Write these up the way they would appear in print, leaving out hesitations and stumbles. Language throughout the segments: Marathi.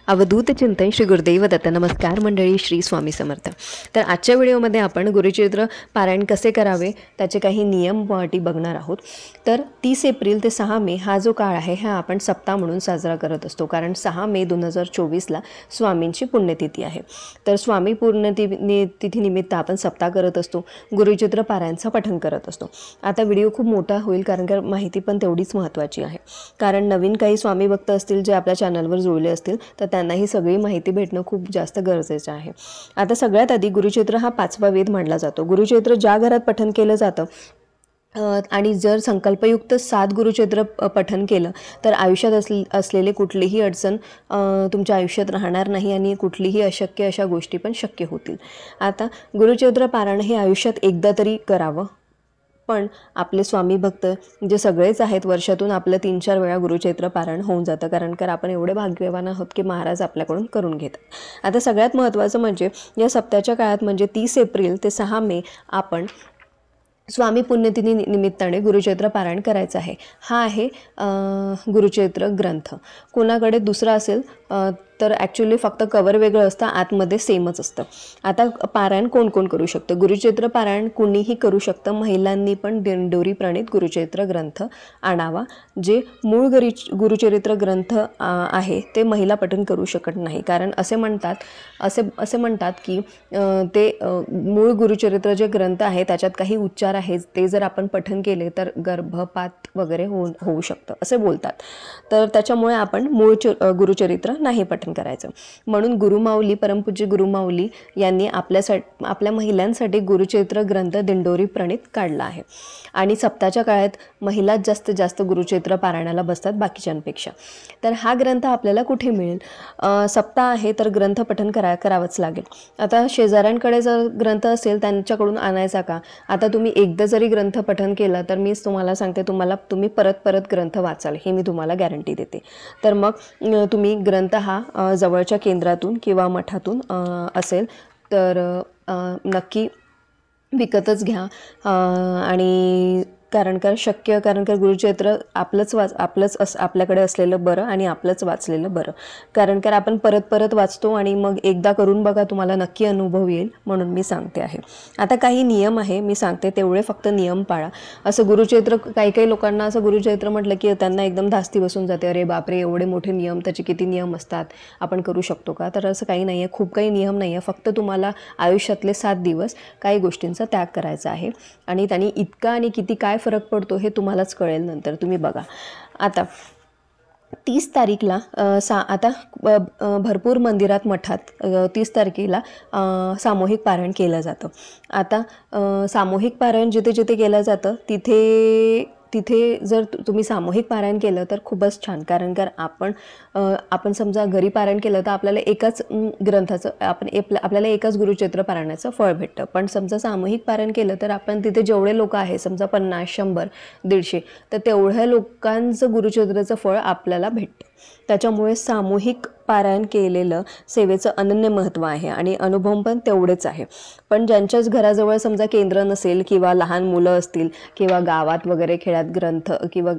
अवधूत चिंतन श्री गुरुदेव दत्त. नमस्कार मंडळी, श्री स्वामी समर्थ. तर आजच्या व्हिडिओमध्ये आपण गुरुचरित्र पारायण कसे करावे त्याचे काही नियम व अटी बघणार आहोत. तर 30 एप्रिल ते 6 मे हा जो काळ आहे हा आपण सप्ताह म्हणून साजरा करत असतो, कारण 6 मे 2024ला स्वामींची पुण्यतिथी आहे. तर स्वामी पुण्यतिथीनिमित्त आपण सप्ताह करत असतो, गुरुचरित्र पारायणचं पठण करत असतो. आता व्हिडिओ खूप मोठा होईल कारण का माहिती पण तेवढीच महत्त्वाची आहे. कारण नवीन काही स्वामी भक्त असतील जे आपल्या चॅनलवर जोडले असतील तर त्यांना ही सगळी माहिती भेटणं खूप जास्त गरजेचं आहे. आता सगळ्यात आधी गुरुचरित्र हा 5वा वेद मानला जातो. गुरुचरित्र ज्या घरात पठण केलं जातं आणि जर संकल्पयुक्त 7 गुरुचरित्र पठण केलं तर आयुष्यात असलेले कुठलीही अडचण तुमच्या आयुष्यात राहणार नाही आणि कुठलीही अशक्य अशा गोष्टी पण शक्य होतील. आता गुरुचरित्र पारायण हे आयुष्यात एकदा तरी करावं. पण आपले स्वामी भक्त जे सगळेच आहेत वर्षातून आपलं 3-4 वेळा गुरुचरित्र पारायण होऊन जातं, कारण आपण एवढे भाग्यवान आहोत की महाराज आपल्याकडून करून घेतात. आता सगळ्यात महत्त्वाचं म्हणजे या सप्ताहाच्या काळात म्हणजे 30 एप्रिल ते 6 मे आपण स्वामी पुण्यतिथी निमित्ताने गुरुचरित्र पारायण करायचं आहे. हा आहे गुरुचरित्र ग्रंथ. कोणाकडे दुसरा असेल तर ॲक्च्युली फक्त कवर वेगळं असतं, आतमध्ये सेमच असतं. आता पारायण कोण कोण करू शकतं? गुरुचरित्र पारायण कुणीही करू शकतं. महिलांनी पण दिंडोरी प्रणित गुरुचरित्र ग्रंथ आणावा. जे मूळ गुरुचरित्र ग्रंथ आहे ते महिला पठण करू शकत नाही, कारण असे म्हणतात की ते मूळ गुरुचरित्र जे ग्रंथ आहे त्याच्यात काही उच्चार आहेत ते जर आपण पठण केले तर गर्भपात वगैरे होऊ शकतं असे बोलतात. तर त्याच्यामुळे आपण मूळ गुरुचरित्र नाही पठण करायचं. म्हणून गुरुमाऊली, परमपूज्य गुरुमाऊली यांनी आपल्या महिलांसाठी गुरुचरित्र ग्रंथ दिंडोरी प्रणित काढला आहे. आणि सप्ताहाच्या काळात महिलाच जास्तीत जास्त गुरुचरित्र पारायणाला बसतात बाकीच्यांपेक्षा. तर हा ग्रंथ आपल्याला कुठे मिळेल? सप्ताह आहे तर ग्रंथ पठण करावंच लागेल. आता शेजाऱ्यांकडे जर ग्रंथ असेल त्यांच्याकडून आणायचा का? आता तुम्ही एकदा जरी ग्रंथ पठण केलं तर मीच तुम्हाला सांगते, तुम्ही परत ग्रंथ वाचाल हे मी तुम्हाला गॅरंटी देते. तर मग तुम्ही ग्रंथ हा जवळच्या केंद्रातून किंवा मठातून असेल तर नक्की विकतच घ्या. आणि कारण का गुरुचरित्र आपल्याकडे असलेलं बरं आणि आपलंच वाचलेलं बरं. कारण आपण परत वाचतो आणि मग एकदा करून बघा, तुम्हाला नक्की अनुभव येईल, म्हणून मी सांगते आहे. आता काही नियम आहे मी सांगते, तेवढे फक्त नियम पाळा. असं गुरुचरित्र काही लोकांना असं गुरुचरित्र म्हटलं की त्यांना एकदम धास्ती बसून जाते, अरे बापरे एवढे मोठे नियम, त्याचे किती नियम असतात, आपण करू शकतो का? तर असं काही नाही आहे, खूप काही नियम नाही आहे. फक्त तुम्हाला आयुष्यातले 7 दिवस काही गोष्टींचा त्याग करायचा आहे आणि त्यांनी इतका आणि किती काय फरक पडतो हे तुम्हालाच कळेल नंतर, तुम्ही बघा. आता 30 तारीखला आता भरपूर मंदिरात, मठात 30 तारखेला सामूहिक पारायण केलं जातं. आता सामूहिक पारायण जिथे केलं जातं तिथे जर तुम्ही सामूहिक पारायण केलं तर खूपच छान. कारण आपण समजा घरी पारायण केलं तर आपल्याला एकाच ग्रंथाचं आपल्याला एकाच गुरुचरित्र पारायणाचं फळ भेटतं. पण समजा सामूहिक पारायण केलं तर आपण तिथे जेवढे लोक आहे, समजा 50, 100, 150, तर तेवढ्या लोकांचं गुरुचरित्राचं फळ आपल्याला भेटतं. त्याच्यामुळे सामूहिक पारायण केलेलं सेवेचं अनन्य महत्त्व आहे आणि अनुभव पण तेवढेच आहे. पण ज्यांच्याच घराजवळ समजा केंद्र नसेल किंवा लहान मुलं असतील किंवा गावात वगैरे खेड्यात ग्रंथ किंवा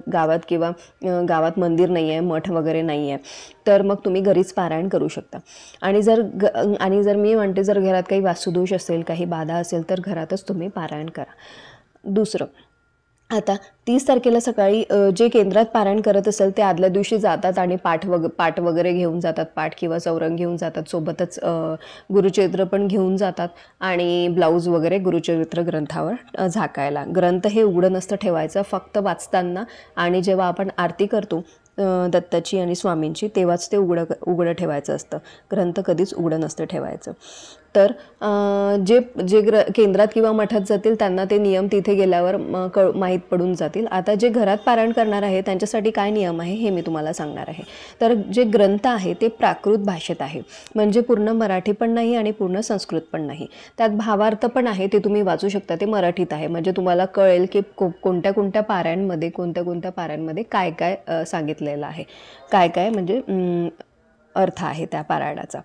गावात मंदिर नाही आहे, मठ वगैरे नाही आहे, तर मग तुम्ही घरीच पारायण करू शकता. आणि जर मी म्हणते जर घरात काही वास्तुदोष असेल, काही बाधा असेल तर घरातच तुम्ही पारायण करा. दुसरं, आता 30 तारखेला सकाळी जे केंद्रात पारायण करत असेल ते आदल्या दिवशी जातात आणि पाठ वगैरे घेऊन जातात, पाठ किंवा चौरंग घेऊन जातात, सोबतच गुरुचरित्र पण घेऊन जातात आणि ब्लाऊज वगैरे गुरुचरित्र ग्रंथावर झाकायला. ग्रंथ हे उघडं नसतं ठेवायचं, फक्त वाचताना आणि जेव्हा आपण आरती करतो दत्ताची आणि स्वामींची तेव्हाच ते उघडं ठेवायचं असतं. ग्रंथ कधीच उघडं नसतं ठेवायचं. तर जे केंद्रात किंवा मठात जातील त्यांना ते नियम तिथे गेल्यावर माहीत पडून जातील. आता जे घरात पारायण करणार आहे त्यांच्यासाठी काय नियम आहे हे मी तुम्हाला सांगणार आहे. तर जे ग्रंथ आहे ते प्राकृत भाषेत आहे, म्हणजे पूर्ण मराठी पण नाही आणि पूर्ण संस्कृत पण नाही. त्यात भावार्थ पण आहे, ते तुम्ही वाचू शकता. ते मराठीत आहे, म्हणजे तुम्हाला कळेल की कोणत्या पारायणमध्ये काय सांगितलेलं आहे, काय म्हणजे अर्थ आहे त्या पारायणाचा,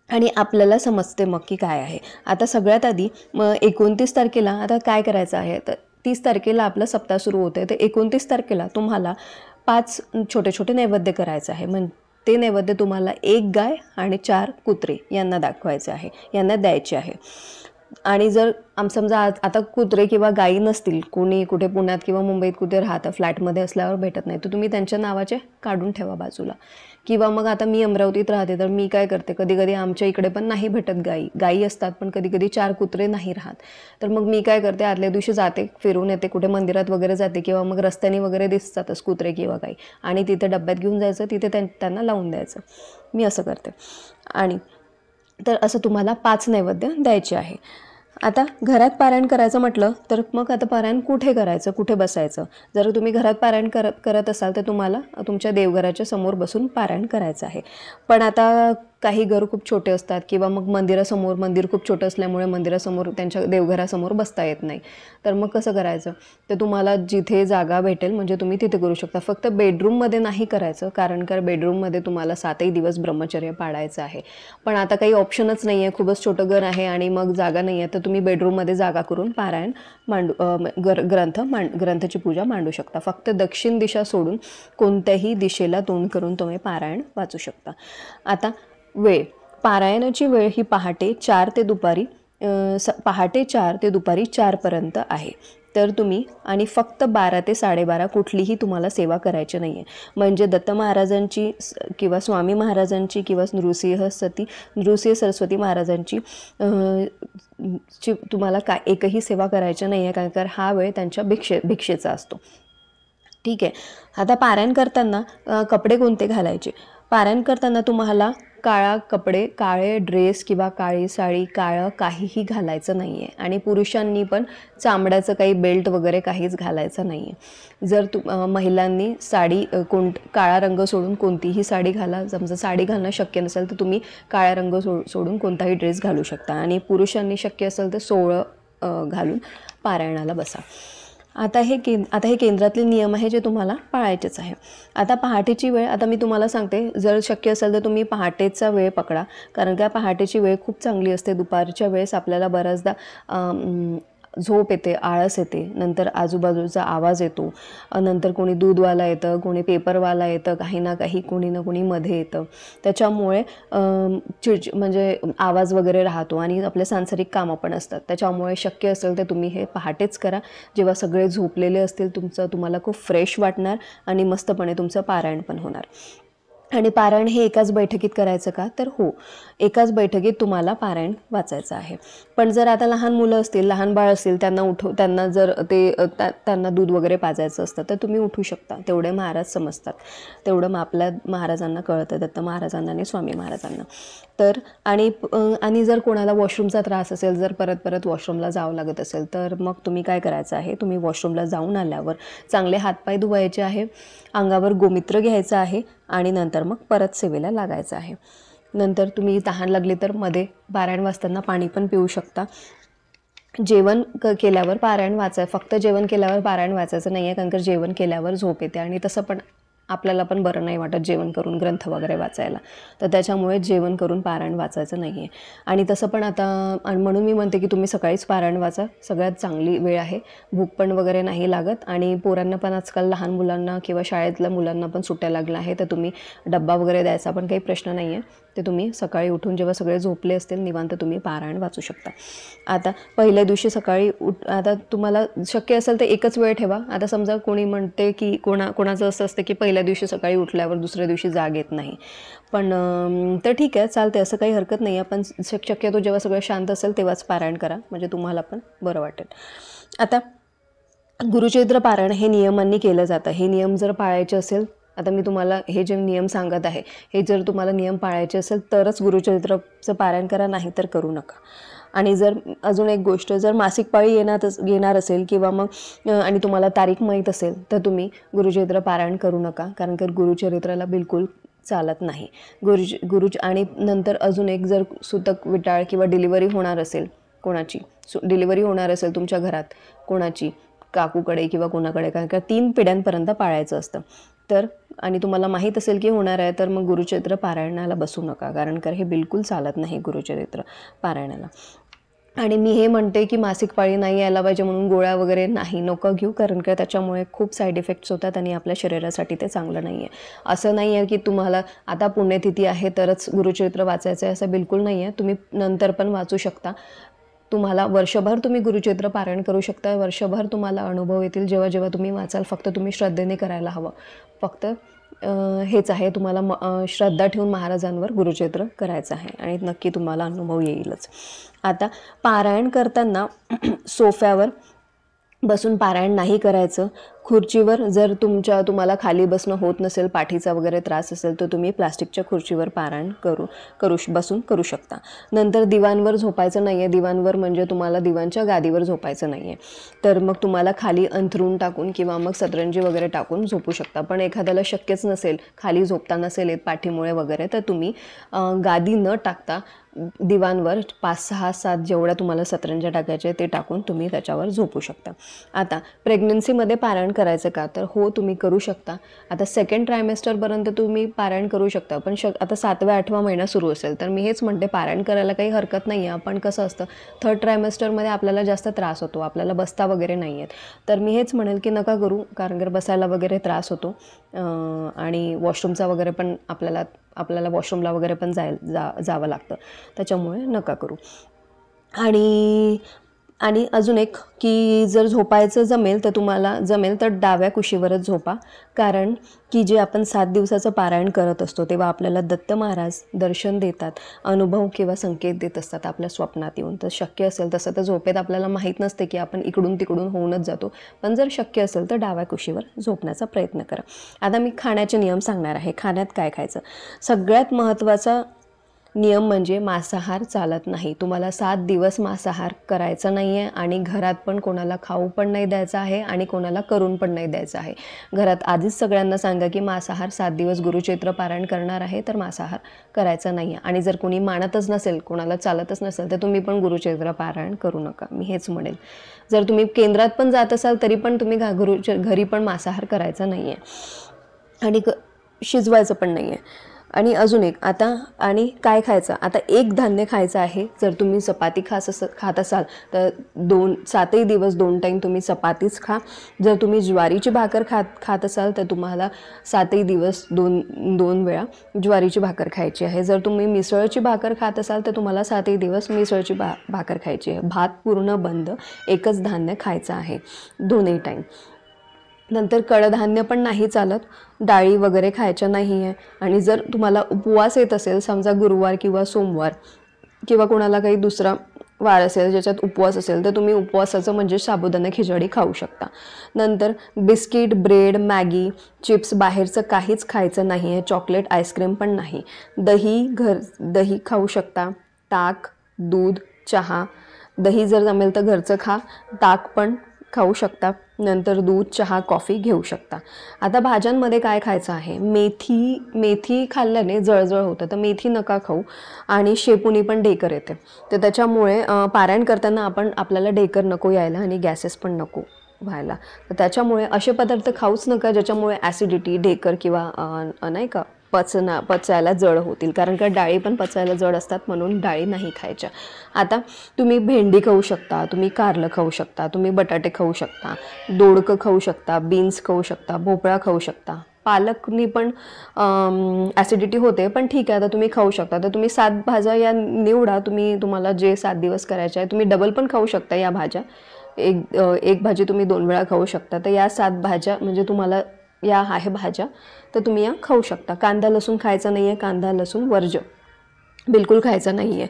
आणि आपल्याला समजते मग की काय आहे. आता सगळ्यात आधी 29 तारखेला आता काय करायचं आहे, तर 30 तारखेला आपलं सप्ताह सुरू होतं. तर 29 तारखेला तुम्हाला 5 छोटे नैवेद्य करायचं आहे. ते नैवेद्य तुम्हाला 1 गाय आणि 4 कुत्रे यांना दाखवायचे आहे, यांना द्यायचे आहे. आणि जर समजा आता कुत्रे किंवा गायी नसतील, कोणी कुठे पुण्यात किंवा मुंबईत कुठे राहतं, फ्लॅटमध्ये असल्यावर भेटत नाही, तर तुम्ही त्यांच्या नावाचे काढून ठेवा बाजूला. किंवा मग आता मी अमरावतीत राहते, तर मी काय करते, कधी कधी आमच्या इकडे पण नाही भेटत गायी असतात, पण कधी कधी 4 कुत्रे नाही राहत. तर मग मी काय करते, आदल्या दिवशी जाते, फिरून येते, कुठे मंदिरात वगैरे जाते, किंवा मग रस्त्याने वगैरे दिसतातच कुत्रे किंवा गायी, आणि तिथे डब्यात घेऊन जायचं, तिथे त्यांना लावून द्यायचं. मी असं करते. आणि तर असं तुम्हाला 5 नैवेद्य द्यायचे आहे. आता घरात पारायण करायचं म्हटलं तर मग आता पारायण कुठे करायचं, कुठे बसायचं? जर तुम्ही घरात पारायण करत असाल तर तुम्हाला तुमच्या देवघराच्या समोर बसून पारायण करायचं आहे. पण आता काही घर खूप छोटे असतात, किंवा मग मंदिर खूप छोटं असल्यामुळे मंदिरासमोर, त्यांच्या देवघरासमोर बसता येत नाही. तर मग कसं करायचं? तर तुम्हाला जिथे जागा भेटेल म्हणजे तुम्ही तिथे करू शकता. फक्त बेडरूममध्ये नाही करायचं, कारण बेडरूममध्ये तुम्हाला 7ही दिवस ब्रह्मचर्य पाळायचं आहे. पण आता काही ऑप्शनच नाही आहे, खूपच छोटं घर आहे आणि मग जागा नाही आहे, तर तुम्ही बेडरूममध्ये जागा करून पारायण ग्रंथाची पूजा मांडू शकता. फक्त दक्षिण दिशा सोडून कोणत्याही दिशेला तोंड करून तुम्ही पारायण वाचू शकता. आता वेळ, पारायणाची वेळ ही पहाटे 4 ते दुपारी 4 पर्यंत आहे. तर तुम्ही, आणि फक्त 12 ते 12:30 कुठलीही तुम्हाला सेवा करायची नाही आहे. म्हणजे दत्त महाराजांची किंवा स्वामी महाराजांची किंवा नृसिंह सरस्वती महाराजांची तुम्हाला एकही सेवा करायची नाही आहे, कारण हा वेळ त्यांच्या भिक्षेचा असतो. ठीक आहे. आता पारायण करताना कपडे कोणते घालायचे? पारायण करताना तुम्हाला काळे ड्रेस किंवा काळी साडी, काळं काहीही घालायचं नाही आहे. आणि पुरुषांनी पण चामड्याचं काही बेल्ट वगैरे काहीच घालायचं नाही आहे. जर महिलांनी काळा रंग सोडून कोणतीही साडी घाला. समजा साडी घालणं शक्य नसेल तर तुम्ही काळा रंग सोडून कोणताही ड्रेस घालू शकता. आणि पुरुषांनी शक्य असेल तर सोवळं घालून पारायणाला बसा. आता हे केंद्रातले नियम आहे जे तुम्हाला पाळायचेच आहे. आता पहाटेची वेळ, आता मी तुम्हाला सांगते, जर शक्य असेल तर तुम्ही पहाटेचा वेळ पकडा, कारण का पहाटेची वेळ खूप चांगली असते. दुपारच्या वेळेस आपल्याला बऱ्याचदा झोप येते, आळस येते, नंतर आजूबाजूचा आवाज येतो, नंतर कोणी दूधवाला येतं, कोणी पेपरवाला येतं, काही ना कोणी मध्ये येतं. त्याच्यामुळे म्हणजे आवाज वगैरे राहतो आणि आपले सांसारिक कामं पण असतात. त्याच्यामुळे शक्य असेल तर तुम्ही हे पहाटेच करा, जेव्हा सगळे झोपलेले असतील. तुम्हाला खूप फ्रेश वाटणार आणि मस्तपणे तुमचं पारायण पण होणार. आणि पारायण हे एकाच बैठकीत करायचं का? तर हो, एकाच बैठकीत तुम्हाला पारायण वाचायचं आहे. पण जर आता लहान मुलं असतील, लहान बाळ असतील, त्यांना जर त्यांना दूध वगैरे पाजायचं असतं तर तुम्ही उठू शकता. तेवढे महाराज समजतात, तेवढं आपल्या महाराजांना कळतं, दत्त महाराजांना आणि स्वामी महाराजांना. तर आणि जर कोणाला वॉशरूमचा त्रास असेल, जर परत वॉशरूमला जावं लागत असेल, तर मग तुम्ही काय करायचं आहे, तुम्ही वॉशरूमला जाऊन आल्यावर चांगले हातपाय धुवायचे आहे, अंगावर गोमित्र घ्यायचं आहे आणि नंतर मग परत सेवेला लागायचं आहे. नंतर तुम्ही तहान लागली तर मध्ये पारायण वाचताना पाणी पण पिऊ शकता. जेवण केल्यावर पारायण फक्त जेवण केल्यावर पारायण वाचायचं नाही आहे, कारण का जेवण केल्यावर झोप येते आणि तसं पण आपल्याला पण बरं नाही वाटत जेवण करून ग्रंथ वगैरे वाचायला. तर त्याच्यामुळे जेवण करून पारायण वाचायचं नाही आहे. आणि तसं पण आता म्हणून मी म्हणते की तुम्ही सकाळीच पारायण वाचा, सगळ्यात चांगली वेळ आहे. भूक पण वगैरे नाही लागत आणि पोरांना पण आजकाल लहान मुलांना किंवा शाळेतल्या मुलांना पण सुट्ट्या लागल्या आहे, तर तुम्ही डब्बा वगैरे द्यायचा पण काही प्रश्न नाही आहे. ते तुम्ही सकाळी उठून जेव्हा सगळे झोपले असतील निवांत तुम्ही पारायण वाचू शकता. आता पहिल्या दिवशी सकाळी आता तुम्हाला शक्य असेल तर एकच वेळ ठेवा. आता समजा कोणी म्हणते की कोणाचं असं असतं की पहिल्या दिवशी सकाळी उठल्यावर दुसऱ्या दिवशी जाग येत नाही, पण तर ठीक आहे, चालते, असं काही हरकत नाही आहे. पण शक्यतो जेव्हा सगळं शांत असेल तेव्हाच पारायण करा, म्हणजे तुम्हाला पण बरं वाटेल. आता गुरुचरित्र पारायण हे नियमांनी केलं जातं. हे नियम जर पाळायचे असेल, आता मी तुम्हाला हे जे नियम सांगत आहे, हे जर तुम्हाला नियम पाळायचे असेल तरच गुरुचरित्राचं पारायण करा, नाही तर करू नका. आणि जर अजून एक गोष्ट, जर मासिक पाळी येणार असेल किंवा मग आणि तुम्हाला तारीख माहीत असेल तर तुम्ही गुरुचरित्र पारायण करू नका, कारण की गुरुचरित्राला बिलकुल चालत नाही. आणि नंतर अजून एक, जर सुतक विटाळ किंवा डिलिव्हरी होणार असेल कोणाची, डिलिव्हरी होणार असेल तुमच्या घरात कोणाची, काकूकडे किंवा कोणाकडे, कारण का 3 पिढ्यांपर्यंत पाळायचं असतं. तर आणि तुम्हाला माहीत असेल की होणार आहे, तर मग गुरुचरित्र पारायणाला बसू नका, कारण हे बिलकुल चालत नाही गुरुचरित्र पारायणाला. आणि मी हे म्हणते की मासिक पाळी नाही यायला पाहिजे म्हणून गोळ्या वगैरे नाही, नको घेऊ, कारण का त्याच्यामुळे खूप साईड इफेक्ट्स होतात आणि आपल्या शरीरासाठी ते चांगलं नाही आहे. असं नाही आहे की तुम्हाला आता पुण्यतिथी आहे तरच गुरुचरित्र वाचायचं आहे, असं बिलकुल नाही आहे. तुम्ही नंतर पण वाचू शकता. तुम्हाला वर्षभर तुम्ही गुरुचरित्र पारायण करू शकता. वर्षभर तुम्हाला अनुभव येतील जेव्हा जेव्हा तुम्ही वाचाल. फक्त तुम्ही श्रद्धेने करायला हवं. फक्त हेच आहे, तुम्हाला श्रद्धा ठेवून महाराजांवर गुरुचरित्र करायचं आहे आणि नक्की तुम्हाला अनुभव येईलच. आता पारायण करताना सोफ्यावर बसून पारायण नाही करायचं. खुर्चीवर जर तुम्हाला खाली बसणं होत नसेल, पाठीचा वगैरे त्रास असेल, तर तुम्ही प्लास्टिकच्या खुर्चीवर पारायण बसून करू शकता. नंतर दिवाणवर झोपायचं नाही आहे. दिवाणवर म्हणजे तुम्हाला दिवाणच्या गादीवर झोपायचं नाही आहे. तर मग तुम्हाला खाली अंथरूण टाकून किंवा मग सतरंजी वगैरे टाकून झोपू शकता. पण एखाद्याला शक्यच नसेल, खाली झोपता नसेल येत पाठीमुळे वगैरे, तर तुम्ही गादी न टाकता दिवाणवर 5, 6, 7 जेवढ्या तुम्हाला सतरंज्या टाकायचे ते टाकून तुम्ही त्याच्यावर झोपू शकता. आता प्रेग्नन्सीमध्ये पारायण करायचं का, तर हो तुम्ही करू शकता. आता सेकंड ट्रायमेस्टरपर्यंत तुम्ही पारायण करू शकता. पण आता 7व्या 8वा महिना सुरू असेल तर मी हेच म्हणते पारायण करायला काही हरकत नाही आहे. पण कसं असतं, थर्ड ट्रायमेस्टरमध्ये आपल्याला जास्त त्रास होतो, आपल्याला बसता वगैरे नाही आहेत. तर मी हेच म्हणेल की नका करू, कारण जर बसायला वगैरे त्रास होतो आणि वॉशरूमचा वगैरे पण आपल्याला वॉशरूमला वगैरे पण जावं लागतं, त्याच्यामुळे नका करू. आणि अजून एक की जर झोपायचं जमेल तर डाव्या कुशीवरच झोपा. कारण की जे आपण 7 दिवसाचं पारायण करत असतो तेव्हा आपल्याला दत्त महाराज दर्शन देतात, अनुभव किंवा संकेत देत असतात आपल्या स्वप्नात येऊन. तर शक्य असेल तसं तर झोपेत आपल्याला माहीत नसते की आपण इकडून तिकडून होऊनच जातो, पण जर शक्य असेल तर डाव्या कुशीवर झोपण्याचा प्रयत्न करा. आता मी खाण्याचे नियम सांगणार आहे. खाण्यात काय खायचं, सगळ्यात महत्त्वाचा नियम म्हणजे मांसाहार चालत नाही. तुम्हाला 7 दिवस मांसाहार करायचा नाही आहे आणि घरात पण कोणाला खाऊ पण नाही द्यायचं आहे आणि कोणाला करून पण नाही द्यायचं आहे. घरात आधीच सगळ्यांना सांगा की मांसाहार 7 दिवस गुरुचरित्र पारायण करणार आहे तर मांसाहार करायचा नाही आहे. आणि जर कोणी मानतच नसेल, कोणाला चालतच नसेल, तर तुम्ही पण गुरुचरित्र पारायण करू नका, मी हेच म्हणेल. जर तुम्ही केंद्रात पण जात असाल तरी पण तुम्ही घरी पण मांसाहार करायचा नाही आहे आणि शिजवायचं पण नाही आहे. आणि अजून एक आता, आणि काय खायचं, आता एक धान्य खायचं आहे. जर तुम्ही चपाती खात असाल तर 7ही दिवस 2 टाईम तुम्ही चपातीच खा. जर तुम्ही ज्वारीची भाकर खात असाल तर तुम्हाला 7ही दिवस 2 वेळा ज्वारीची भाकर खायची आहे. जर तुम्ही मिसळची भाकर खात असाल तर तुम्हाला 7ही दिवस मिसळची भाकर खायची आहे. भात पूर्ण बंद, एकच धान्य खायचं आहे 2ही टाईम. नंतर कडधान्य पण नाही चालत, डाळी वगैरे खायच्या नाही आहे. आणि जर तुम्हाला उपवास येत असेल, समजा गुरुवार किंवा सोमवार किंवा कोणाला काही दुसरा वार असेल ज्याच्यात उपवास असेल, तर तुम्ही उपवासाचं म्हणजे साबुदाणा खिचडी खाऊ शकता. नंतर बिस्किट, ब्रेड, मॅगी, चिप्स बाहेरचं काहीच खायचं नाही आहे. चॉकलेट, आईस्क्रीम पण नाही. दही खाऊ शकता, ताक, दूध, चहा. दही जर जमेल तर घरचं खा, ताक पण खाऊ शकता. नंतर दूध, चहा, कॉफी घेऊ शकता. आता भाज्यांमध्ये काय खायचं आहे, मेथी खाल्ल्याने जळजळ होतं, तर मेथी नका खाऊ. आणि शेपुनी पण ढेकर येते, तर त्याच्यामुळे पारायण करताना आपल्याला ढेकर नको यायला आणि गॅसेस पण नको व्हायला. तर त्याच्यामुळे असे पदार्थ खाऊच नका ज्याच्यामुळे ॲसिडिटी, ढेकर किंवा नाही का पचायला जड होतील. कारण का डाळी पण पचायला जड असतात, म्हणून डाळी नाही खायच्या. आता तुम्ही भेंडी खाऊ शकता, तुम्ही कारलं खाऊ शकता, तुम्ही बटाटे खाऊ शकता, दोडकं खाऊ शकता, बीन्स खाऊ शकता, भोपळा खाऊ शकता. पालकनी पण ॲसिडिटी होते, पण ठीक आहे, आता तुम्ही खाऊ शकता. तर तुम्ही 7 भाज्या या निवडा, तुम्हाला जे 7 दिवस करायचे आहे. तुम्ही डबल पण खाऊ शकता या भाज्या. एक भाजी तुम्ही 2 वेळा खाऊ शकता. तर या 7 भाज्या म्हणजे तुम्हाला या आहे भाज्या, तर तुम्ही या खाऊ शकता. कांदा लसूण खायचा नाही आहे, कांदा लसूण वर्ज्य, बिलकुल खायचा नाही आहे.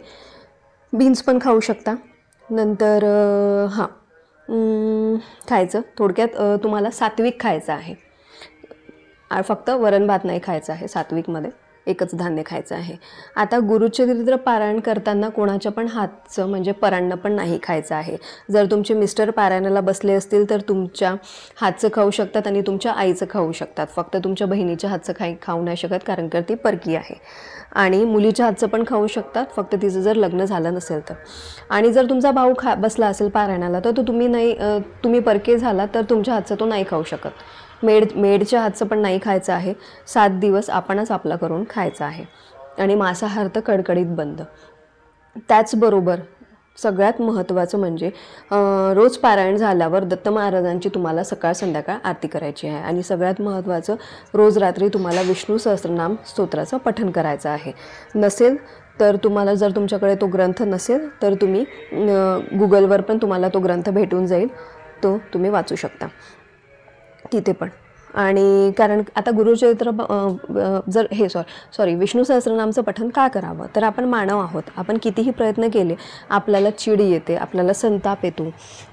बीन्स पण खाऊ शकता. नंतर खायचं थोडक्यात तुम्हाला सात्विक खायचं आहे. फक्त वरण भात नाही खायचं आहे सात्विकमध्ये, एकच धान्य खायचं आहे. आता गुरुचरित्र पारायण करताना कोणाच्या पण हातचं म्हणजे परान्न पण नाही खायचं आहे. जर तुमचे मिस्टर पारायणाला बसले असतील तर तुमच्या हातचं खाऊ शकतात आणि तुमच्या आईचं खाऊ शकतात. फक्त तुमच्या बहिणीच्या हातचं खाऊ नाही शकत, कारण की ती परकी आहे. आणि मुलीच्या हातचं पण खाऊ शकतात, फक्त तिचं जर लग्न झालं नसेल तर. आणि जर तुमचा भाऊ बसला असेल पारायणाला तर तुम्ही परके झाला तर तुमच्या हातचं तो नाही खाऊ शकत. मेडच्या हातचं पण नाही खायचं आहे. 7 दिवस आपणच आपला करून खायचा आहे. आणि मांसाहार तर कडकडीत बंद. त्याचबरोबर सगळ्यात महत्त्वाचं म्हणजे रोज पारायण झाल्यावर दत्त महाराजांची तुम्हाला सकाळ संध्याकाळ आरती करायची आहे. आणि सगळ्यात महत्त्वाचं, रोज रात्री तुम्हाला विष्णू सहस्त्रनाम स्तोत्राचं पठण करायचं आहे. नसेल तर तुम्हाला, जर तुमच्याकडे तो ग्रंथ नसेल तर तुम्ही गुगलवर पण तुम्हाला तो ग्रंथ भेटून जाईल, तो तुम्ही वाचू शकता तिथे पण. आणि कारण आता गुरुचरित्र जर हे सॉरी विष्णू सहस्त्रनामचं पठण का करावं, तर आपण मानव आहोत. आपण कितीही प्रयत्न केले आपल्याला चिड येते, आपल्याला संताप येतो,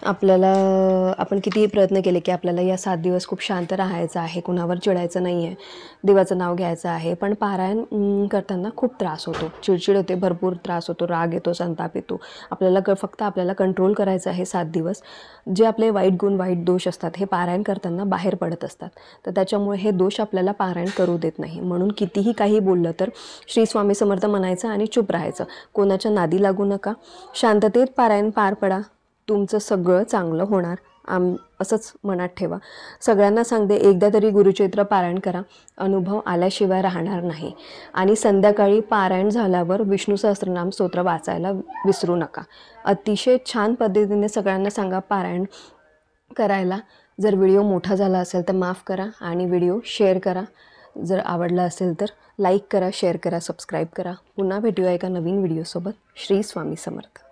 आपण कितीही प्रयत्न केले की आपल्याला या 7 दिवस खूप शांत राहायचं आहे, कुणावर चिडायचं नाही आहे, देवाचं नाव घ्यायचं आहे. पण पारायण करताना खूप त्रास होतो, चिडचिड होते, भरपूर त्रास होतो, राग येतो, संताप येतो. फक्त आपल्याला कंट्रोल करायचं आहे 7 दिवस. जे आपले वाईट गुण, वाईट दोष असतात हे पारायण करताना बाहेर पडत असतात. तर त्याच्यामुळे हे दोष आपल्याला पारायण करू देत नाही. म्हणून कितीही काही बोललं तर श्री स्वामी समर्थ म्हणायचं आणि चूप राहायचं. कोणाच्या नादी लागू नका, शांततेत पारायण पार पडा, तुमचं सगळं चांगलं होणार. असंच मनात ठेवा. सगळ्यांना सांगते, एकदा तरी गुरुचरित्र पारायण करा, अनुभव आल्याशिवाय राहणार नाही. आणि संध्याकाळी पारायण झाल्यावर विष्णू सहस्त्रनाम स्तोत्र वाचायला विसरू नका. अतिशय छान पद्धतीने सगळ्यांना सांगा पारायण करायला. जर व्हिडिओ मोठा झाला असेल तर माफ करा आणि व्हिडिओ शेअर करा. जर आवडला असेल तर लाईक करा, शेअर करा, सबस्क्राईब करा. पुन्हा भेटूया एका नवीन व्हिडिओसोबत. श्री स्वामी समर्थ.